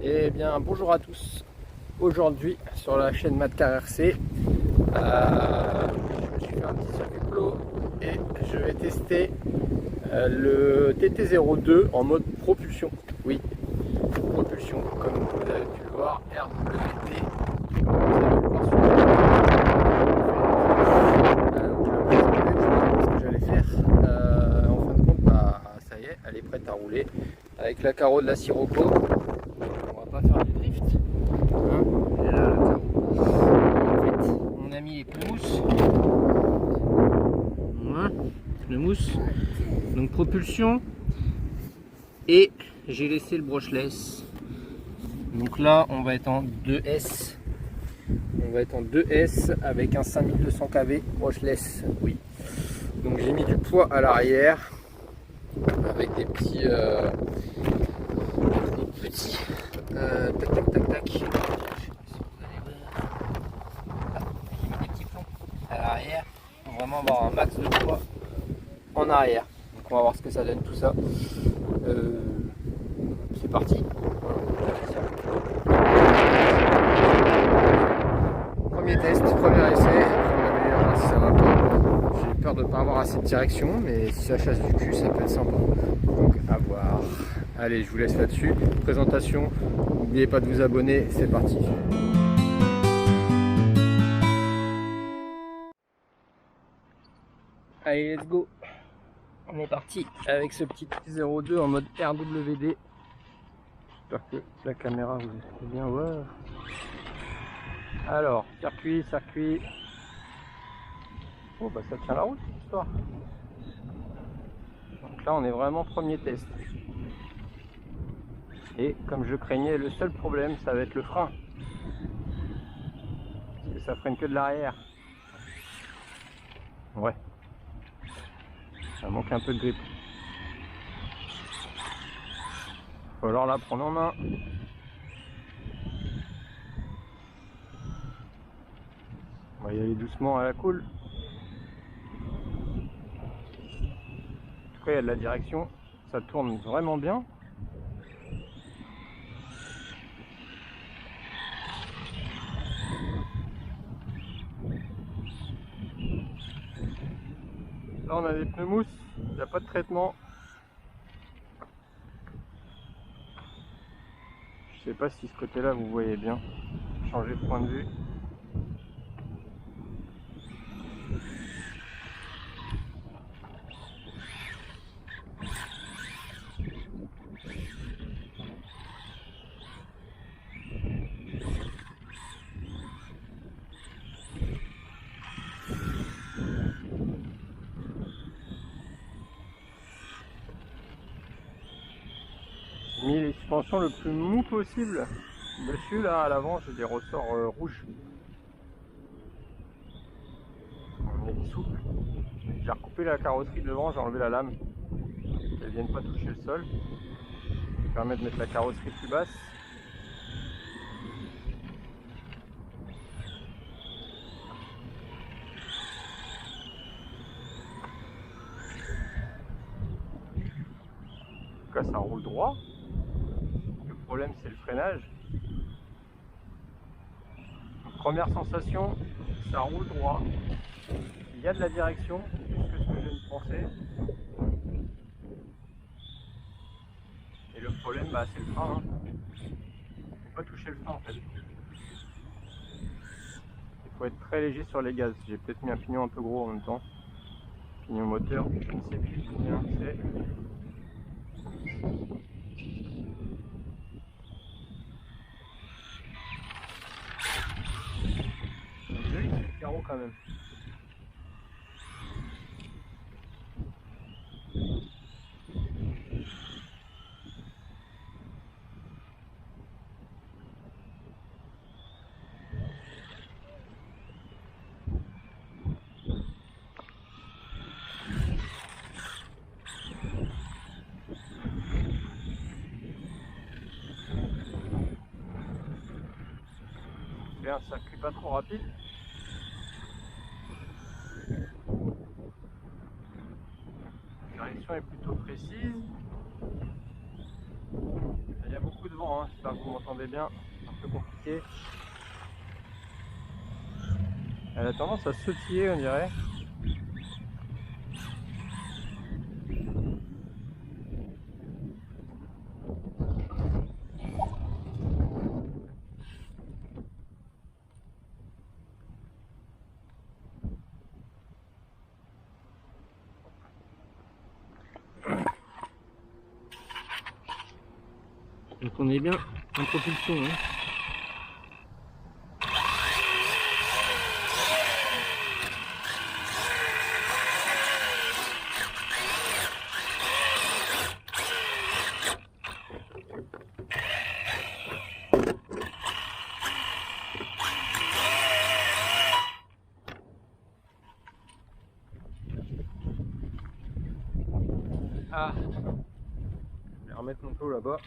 Eh bien, bonjour à tous. Aujourd'hui, sur la chaîne Madcar RC, je me suis fait un petit circuit clos et je vais tester le TT02 en mode propulsion. Oui, propulsion, comme vous avez pu le voir, RWD. Comme vous avez pu le voir sur ce que j'allais faire. En fin de compte, ça y est, elle est prête à rouler avec la carreau de la Sirocco. On va pas faire du drift. Hein, et là, le carreau. En fait, on a mis les pneus mousse. Voilà, pneus mousse. Donc propulsion. Et j'ai laissé le brushless. Donc là, on va être en 2S. On va être en 2S avec un 5200 kV brushless. Oui. Donc j'ai mis du poids à l'arrière avec des petits tac tac tac tac. Je sais pas si vous allez voir. Là, j'ai mis des petits plombs à l'arrière pour vraiment avoir un max de poids en arrière. Donc on va voir ce que ça donne tout ça. C'est parti. Premier test, premier essai. On va meilleur si ça va pas. J'ai peur de ne pas avoir assez de direction, mais si ça chasse du cul, ça peut être sympa. Donc à voir. Allez, je vous laisse là-dessus. Présentation, n'oubliez pas de vous abonner, c'est parti. Allez, let's go. On est parti avec ce petit 02 en mode RWD. J'espère que la caméra vous fait bien voir. Alors, circuit. Oh bah ça tient la route cette histoire. Donc là on est vraiment premier test. Et comme je craignais, le seul problème ça va être le frein. Parce que ça freine que de l'arrière. Ouais. Ça manque un peu de grip. Faut alors la prendre en main. On va y aller doucement à la cool. En tout cas il y a de la direction. Ça tourne vraiment bien. Là on a des pneus mousse, il n'y a pas de traitement. Je sais pas si ce côté là vous voyez bien. Changer de point de vue. J'ai mis les suspensions le plus mou possible. Dessus là à l'avant j'ai des ressorts rouges. On est souple. J'ai recoupé la carrosserie devant, j'ai enlevé la lame. Qu'elle ne vienne pas toucher le sol. Ça permet de mettre la carrosserie plus basse. En tout cas ça roule droit. Le problème c'est le freinage. Donc, première sensation, ça roule droit. Il y a de la direction, plus que ce que je ne pensais. Et le problème c'est le frein. Il ne faut pas toucher le frein en fait. Il faut être très léger sur les gaz. J'ai peut-être mis un pignon un peu gros en même temps. Pignon moteur, je ne sais plus combien c'est. Joli petit carreau quand même. C'est un circuit pas trop rapide. La direction est plutôt précise. Il y a beaucoup de vent. vent, hein. J'espère que vous m'entendez bien, c'est un peu compliqué. Elle a tendance à sautiller, on dirait. Donc on est bien en propulsion. Hein. Ah, je vais remettre mon taux là-bas.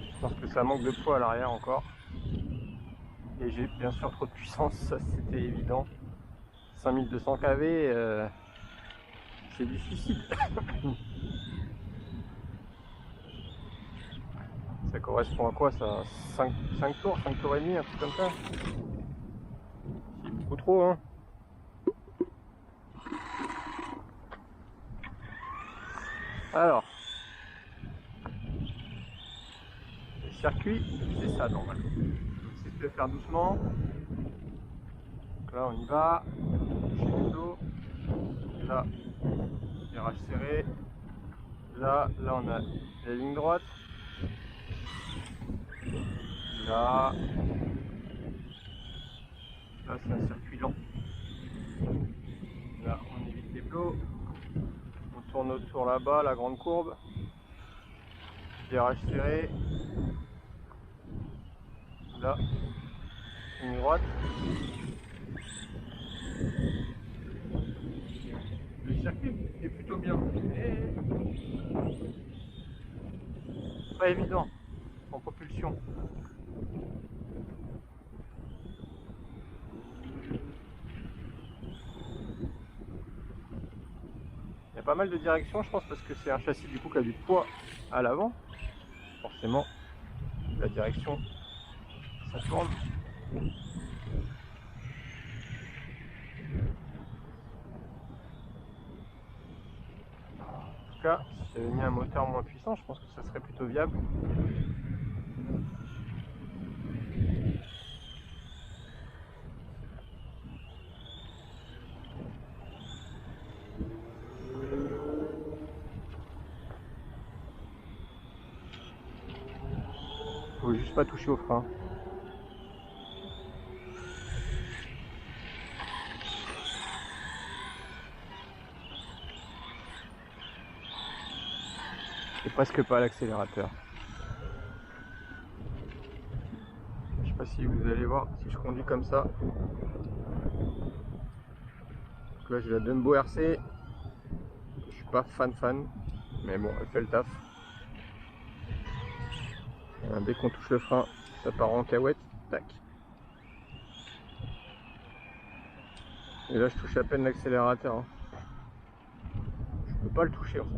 Je pense que ça manque de poids à l'arrière encore. Et j'ai bien sûr trop de puissance, ça c'était évident. 5200 kV, c'est du suicide. Ça correspond à quoi ça? 5 tours, 5 tours et demi, un truc comme ça? C'est beaucoup trop, hein. Alors, le circuit, c'est ça normalement. C'est de faire doucement. Donc là, on y va. Toucher le dos. Là, virage serré. Là, on a la ligne droite. Là, c'est un circuit lent. Là, on évite les plots. On tourne autour là-bas, la grande courbe. Virage serré. Là, ligne droite. Le circuit est plutôt bien. Mais pas évident en propulsion. Il y a pas mal de directions, je pense, parce que c'est un châssis du coup qui a du poids à l'avant. Forcément, la direction, ça tourne. En tout cas, si j'avais mis un moteur moins puissant, je pense que ça serait plutôt viable. Faut juste pas toucher au frein. Et presque pas à l'accélérateur. Je sais pas si vous allez voir si je conduis comme ça. Donc là j'ai la Dumbo RC. Je suis pas fan, mais bon, elle fait le taf. Dès qu'on touche le frein, ça part en cahuète. Tac. Et là je touche à peine l'accélérateur. Hein. Je peux pas le toucher en fait.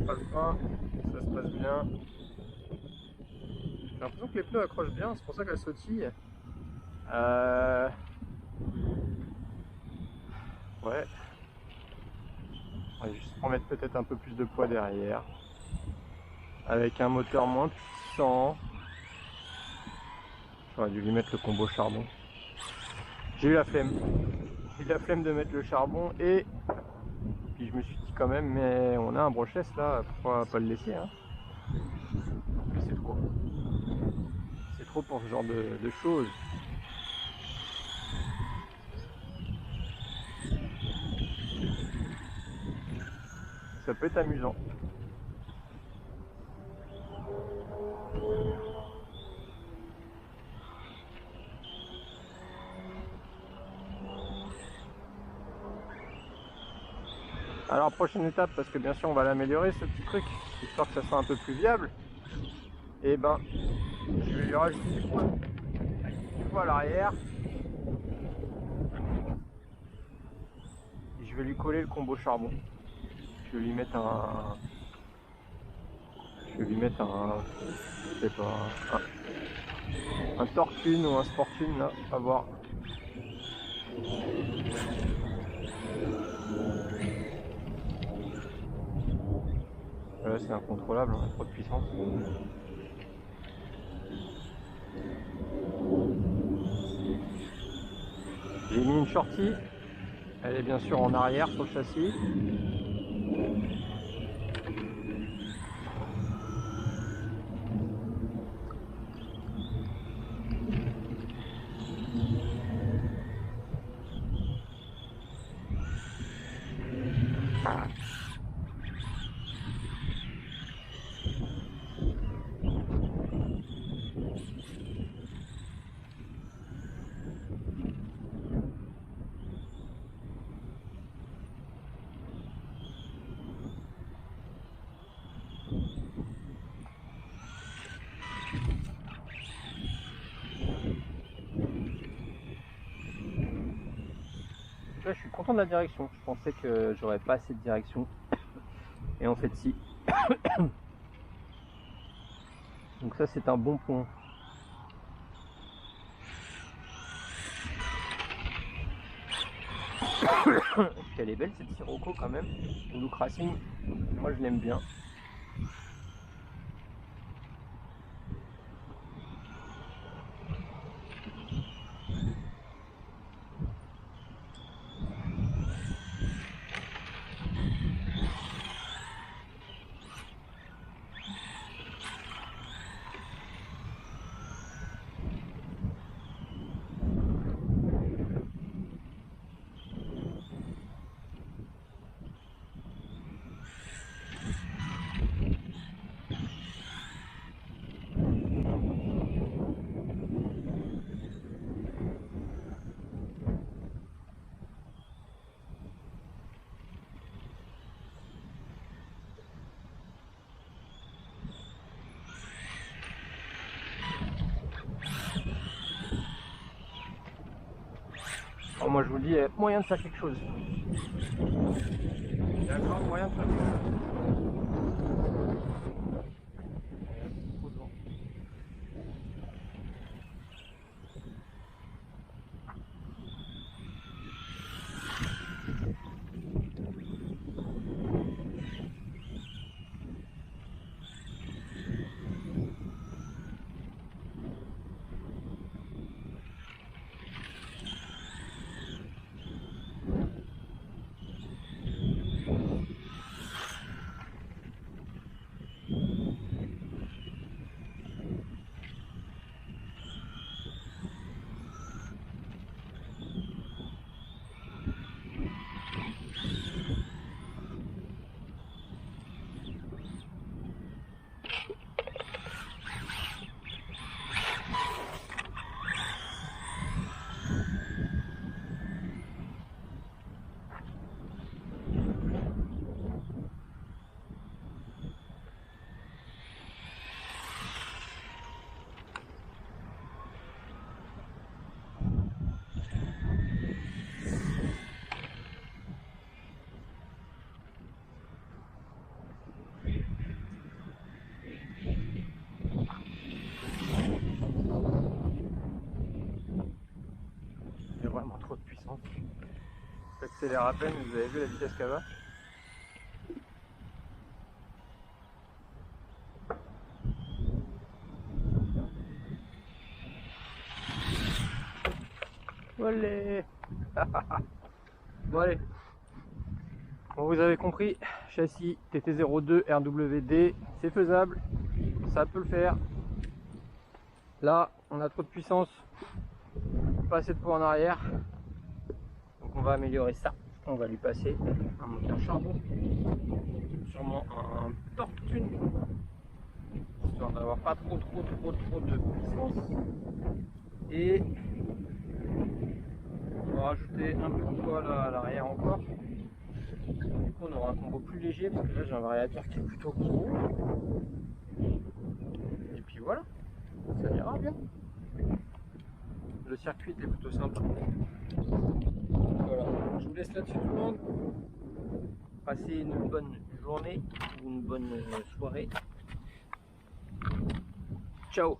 Pas le frein, ça se passe bien. J'ai l'impression que les pneus accrochent bien, c'est pour ça qu'elle sautille. Ouais. On va juste remettre peut-être un peu plus de poids derrière. Avec un moteur moins puissant. J'aurais dû lui mettre le combo charbon. J'ai eu la flemme. J'ai eu la flemme de mettre le charbon et puis je me suis dit quand même, mais on a un brochless là, pourquoi pas le laisser hein. Mais c'est trop. C'est trop pour ce genre de choses. Ça peut être amusant. Alors prochaine étape, parce que bien sûr on va l'améliorer ce petit truc, histoire que ça soit un peu plus viable. Et ben je vais lui rajouter du poids à l'arrière. Et je vais lui coller le combo charbon. Je vais lui mettre un. Je vais lui mettre un. Je sais pas. Un Tortune ou un Sportune là, à voir. Là c'est incontrôlable, on a trop de puissance. J'ai mis une shorty, elle est bien sûr en arrière sur le châssis. Là, je suis content de la direction. Je pensais que j'aurais pas assez de direction. Et en fait, si. Donc ça, c'est un bon point. Elle est belle cette Sirocco quand même. Le look racing, moi je l'aime bien. Alors moi je vous le dis, il y a moyen de faire quelque chose. Il y a grave moyen de faire quelque chose. Trop de vent. Il y a vraiment trop de puissance. J'accélère à peine, vous avez vu la vitesse qu'elle va. Allez. Bon allez. Bon, vous avez compris, châssis TT02 RWD, c'est faisable, ça peut le faire. Là, on a trop de puissance, pas assez de poids en arrière, donc on va améliorer ça. On va lui passer un moteur charbon, sûrement un Tortune, histoire d'avoir pas trop de puissance. Et on va rajouter un peu de poids là à l'arrière encore. Du coup, on aura pour un combo plus léger parce que là j'ai un variateur qui est plutôt gros. Et puis voilà, ça ira bien. Le circuit était plutôt sympa. Voilà, je vous laisse là-dessus tout le monde. Passez une bonne journée ou une bonne soirée. Ciao.